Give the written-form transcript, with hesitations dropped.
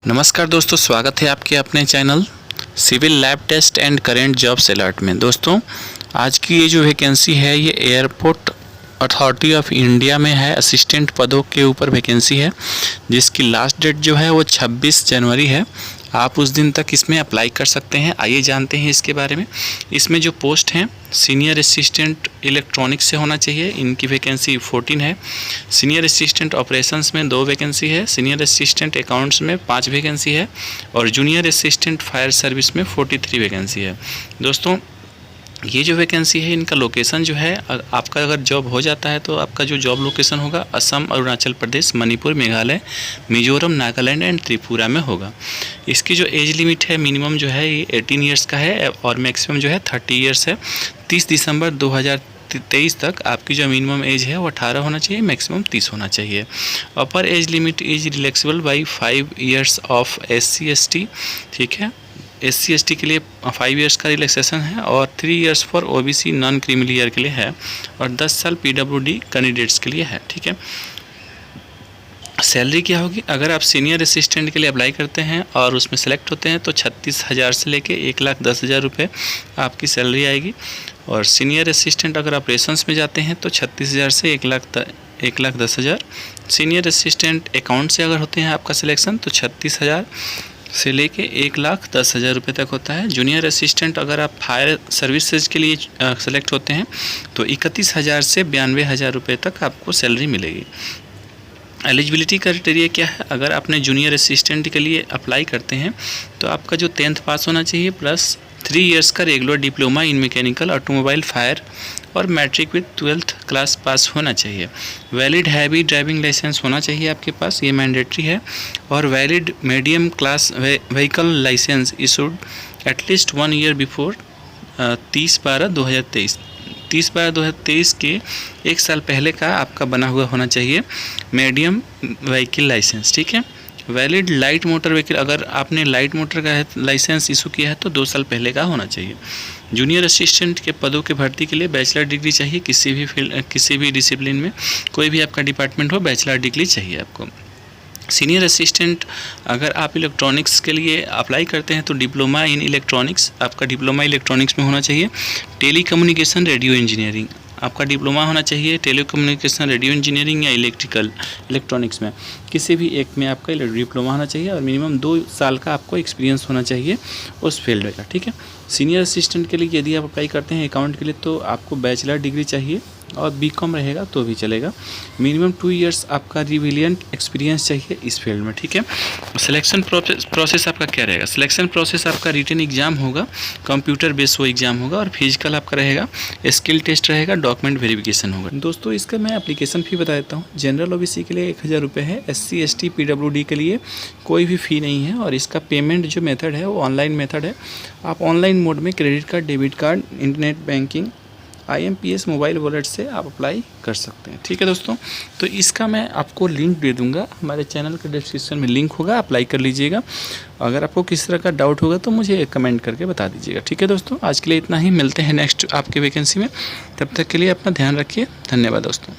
नमस्कार दोस्तों, स्वागत है आपके अपने channel civil lab test and current jobs alert में। दोस्तों, आज की ये जो वैकेंसी है ये एयरपोर्ट अथॉरिटी ऑफ इंडिया में है। असिस्टेंट पदों के ऊपर वैकेंसी है जिसकी लास्ट डेट जो है वो 26 जनवरी है। आप उस दिन तक इसमें अप्लाई कर सकते हैं। आइए जानते हैं इसके बारे में। इसमें जो पोस्ट हैं सीनियर असिस्टेंट इलेक्ट्रॉनिक्स से होना चाहिए, इनकी वैकेंसी 14 है। सीनियर असिस्टेंट ऑपरेशंस में 2 वैकेंसी है। सीनियर असिस्टेंट अकाउंट्स में 5 वैकेंसी है और जूनियर असिस्टेंट फायर सर्विस में 43 वैकेंसी है। दोस्तों, ये जो वैकेंसी है इनका लोकेशन जो है, आपका अगर जॉब हो जाता है तो आपका जो जॉब लोकेशन होगा असम, अरुणाचल प्रदेश, मणिपुर, मेघालय, मिजोरम, नागालैंड एंड त्रिपुरा में होगा। इसकी जो एज लिमिट है मिनिमम जो है ये 18 ईयर्स का है और मैक्सिमम जो है 30 ईयर्स है। 30 दिसंबर 2023 तक आपकी जो मिनिमम एज है वो 18 होना चाहिए, मैक्सिमम 30 होना चाहिए। अपर age limit is relaxable by 5 years of SC ST, ठीक है। SC ST के लिए 5 ईयर्स का रिलैक्सेशन है और 3 years for OBC non creamy layer के लिए है और 10 साल PWD कैंडिडेट्स के लिए है, ठीक है। सैलरी क्या होगी? अगर आप सीनियर असिस्टेंट के लिए अप्लाई करते हैं और उसमें सेलेक्ट होते हैं तो 36,000 से लेके 1,10,000 रुपये आपकी सैलरी आएगी। और सीनियर असिस्टेंट अगर ऑपरेशंस में जाते हैं तो 36,000 से 1,10,000। सीनियर असिस्टेंट अकाउंट से अगर होते हैं आपका सिलेक्शन तो 36,000 से लेके 1,10,000 रुपये तक होता है। जूनियर असिस्टेंट अगर आप फायर सर्विसेज के लिए सेलेक्ट होते हैं तो 31,000 से 92,000 रुपये तक आपको सैलरी मिलेगी। एलिजिबिलिटी क्राइटेरिया क्या है? अगर आपने जूनियर असिस्टेंट के लिए अप्लाई करते हैं तो आपका जो 10th पास होना चाहिए प्लस 3 ईयर्स का regular diploma in mechanical, automobile, fire और matric with 12th class pass होना चाहिए। वैलिड हैवी ड्राइविंग लाइसेंस होना चाहिए आपके पास, ये मैंडेटरी है। और valid medium class vehicle licence issued at least 1 year before 30/12/2023। 30/12/2023 के 1 साल पहले का आपका बना हुआ होना चाहिए मीडियम व्हीकल लाइसेंस, ठीक है। वैलिड लाइट मोटर व्हीकल, अगर आपने लाइट मोटर का लाइसेंस इशू किया है तो 2 साल पहले का होना चाहिए। जूनियर असिस्टेंट के पदों के भर्ती के लिए बैचलर डिग्री चाहिए। किसी भी फील्ड, किसी भी डिसिप्लिन में, कोई भी आपका डिपार्टमेंट हो, बैचलर डिग्री चाहिए आपको। सीनियर असिस्टेंट अगर आप इलेक्ट्रॉनिक्स के लिए अप्लाई करते हैं तो डिप्लोमा इन इलेक्ट्रॉनिक्स, आपका डिप्लोमा इलेक्ट्रॉनिक्स में होना चाहिए। टेली कम्युनिकेशन रेडियो इंजीनियरिंग, आपका डिप्लोमा होना चाहिए टेली कम्युनिकेशन रेडियो इंजीनियरिंग या इलेक्ट्रॉनिक्स में, किसी भी एक में आपका डिप्लोमा होना चाहिए और मिनिमम 2 साल का आपको एक्सपीरियंस होना चाहिए उस फील्ड का, ठीक है। सीनियर असिस्टेंट के लिए यदि आप अप्लाई करते हैं अकाउंट के लिए तो आपको बैचलर डिग्री चाहिए और BCom रहेगा तो भी चलेगा। मिनिमम 2 ईयर्स आपका रिविलियंट एक्सपीरियंस चाहिए इस फील्ड में, ठीक है। सिलेक्शन प्रोसेस आपका क्या रहेगा? सिलेक्शन प्रोसेस आपका रिटन एग्जाम होगा, कंप्यूटर बेस्ड वो एग्जाम होगा और फिजिकल आपका रहेगा, स्किल टेस्ट रहेगा, डॉक्यूमेंट वेरिफिकेशन होगा। दोस्तों, इसका मैं एप्लीकेशन फ़ी बता देता हूँ। जनरल OBC के लिए 1,000 रुपये है। SC ST PWD के लिए कोई भी फ़ी नहीं है और इसका पेमेंट जो मेथड है वो ऑनलाइन मेथड है। आप ऑनलाइन मोड में credit card, debit card, internet banking, IMPS mobile wallet से आप अप्लाई कर सकते हैं, ठीक है दोस्तों। तो इसका मैं आपको लिंक दे दूंगा, हमारे चैनल के डिस्क्रिप्शन में लिंक होगा, अप्लाई कर लीजिएगा। अगर आपको किस तरह का डाउट होगा तो मुझे कमेंट करके बता दीजिएगा, ठीक है दोस्तों। आज के लिए इतना ही, मिलते हैं नेक्स्ट आपके वैकेंसी में। तब तक के लिए अपना ध्यान रखिए। धन्यवाद दोस्तों।